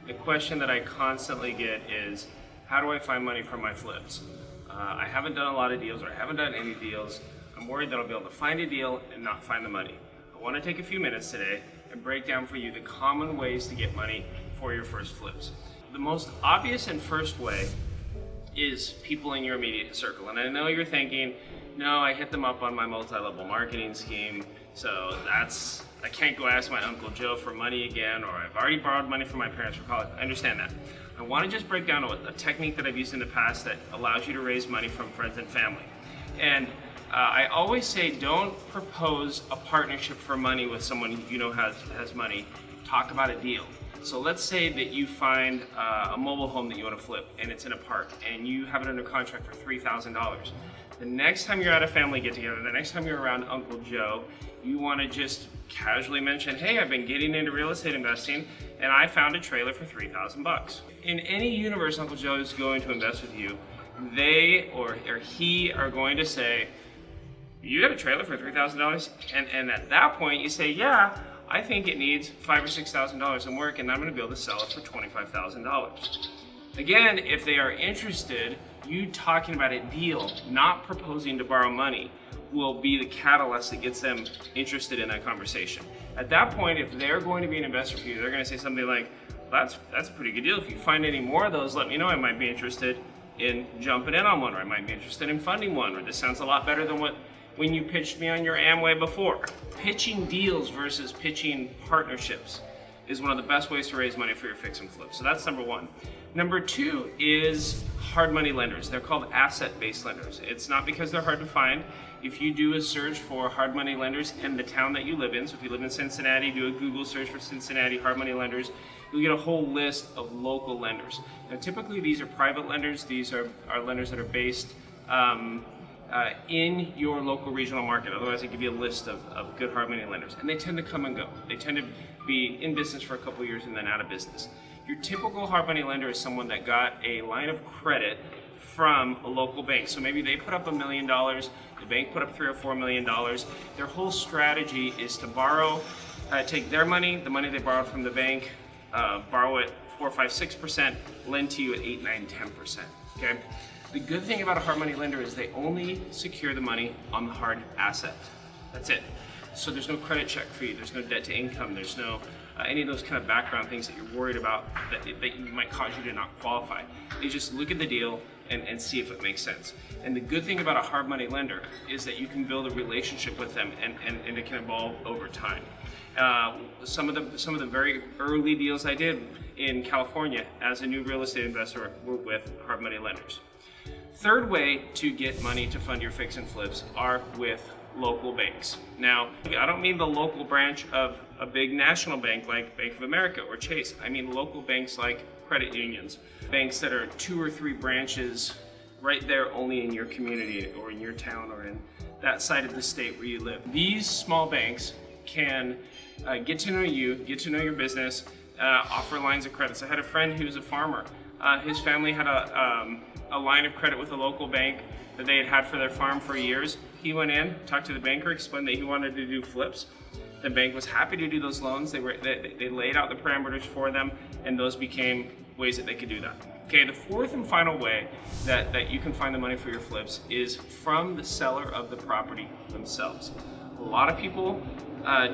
The question that I constantly get is, how do I find money for my flips? I haven't done a lot of deals, or I haven't done any deals. I'm worried that I'll be able to find a deal and not find the money. I want to take a few minutes today and break down for you the common ways to get money for your first flips. The most obvious and first way is people in your immediate circle. And I know you're thinking, no, I hit them up on my multi-level marketing scheme, so I can't go ask my Uncle Joe for money again, or I've already borrowed money from my parents for college. I understand that. I want to just break down a technique that I've used in the past that allows you to raise money from friends and family. And I always say, don't propose a partnership for money with someone you know has money. Talk about a deal. So let's say that you find a mobile home that you want to flip, and it's in a park, and you have it under contract for $3,000. The next time you're at a family get-together, the next time you're around Uncle Joe, you want to just casually mention, hey, I've been getting into real estate investing, and I found a trailer for $3,000. In any universe Uncle Joe is going to invest with you, they or he are going to say, you got a trailer for $3,000? And at that point you say, yeah, I think it needs $5,000 or $6,000 in work, and I'm going to be able to sell it for $25,000. Again, if they are interested, you talking about a deal, not proposing to borrow money, will be the catalyst that gets them interested in that conversation. At that point, if they're going to be an investor for you, they're going to say something like, that's a pretty good deal. If you find any more of those, let me know. I might be interested in jumping in on one, or I might be interested in funding one, or this sounds a lot better than when you pitched me on your Amway before. Pitching deals versus pitching partnerships is one of the best ways to raise money for your fix and flip. So that's number one. Number two is hard money lenders. They're called asset-based lenders. It's not because they're hard to find. If you do a search for hard money lenders in the town that you live in, so if you live in Cincinnati, do a Google search for Cincinnati hard money lenders, you'll get a whole list of local lenders. Now typically these are private lenders. These are lenders that are based in your local regional market. Otherwise, I give you a list of good hard money lenders, and they tend to come and go. They tend to be in business for a couple years and then out of business. Your typical hard money lender is someone that got a line of credit from a local bank. So maybe they put up $1 million, the bank put up $3 or $4 million. Their whole strategy is to borrow, take their money, the money they borrowed from the bank, borrow it 4, 5, 6%, lend to you at 8, 9, 10%. Okay. The good thing about a hard money lender is they only secure the money on the hard asset. That's it. So there's no credit check fee, there's no debt to income, there's no any of those kind of background things that you're worried about that might cause you to not qualify. They just look at the deal and see if it makes sense. And the good thing about a hard money lender is that you can build a relationship with them and it can evolve over time. Some of the very early deals I did in California as a new real estate investor were with hard money lenders. Third way to get money to fund your fix and flips are with local banks. Now, I don't mean the local branch of a big national bank like Bank of America or Chase. I mean local banks like credit unions, banks that are 2 or 3 branches right there only in your community or in your town or in that side of the state where you live. These small banks can get to know you, get to know your business, offer lines of credit. So I had a friend who's a farmer. His family had a line of credit with a local bank that they had for their farm for years. He went in, talked to the banker, explained that he wanted to do flips. The bank was happy to do those loans. They laid out the parameters for them, and those became ways that they could do that. Okay, the fourth and final way that you can find the money for your flips is from the seller of the property themselves. A lot of people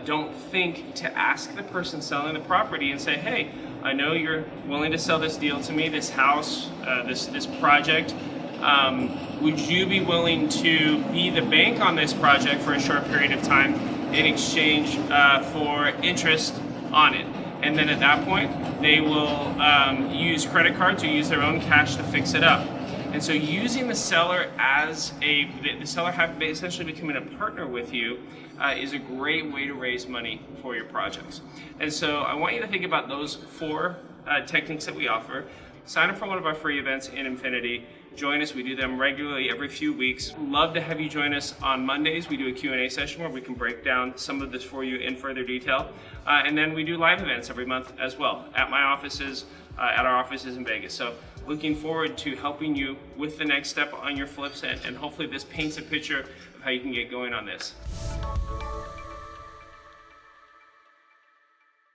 don't think to ask the person selling the property and say, hey, I know you're willing to sell this deal to me, this house, this project. Would you be willing to be the bank on this project for a short period of time in exchange for interest on it? And then at that point, they will use credit cards or use their own cash to fix it up. And so using the seller as the seller essentially becoming a partner with you is a great way to raise money for your projects. And so I want you to think about those 4 techniques that we offer. Sign up for one of our free events in Infinity. Join us. We do them regularly every few weeks. Love to have you join us on Mondays. We do a Q&A session where we can break down some of this for you in further detail. And then we do live events every month as well at my offices, at our offices in Vegas. So looking forward to helping you with the next step on your flips, and hopefully this paints a picture of how you can get going on this.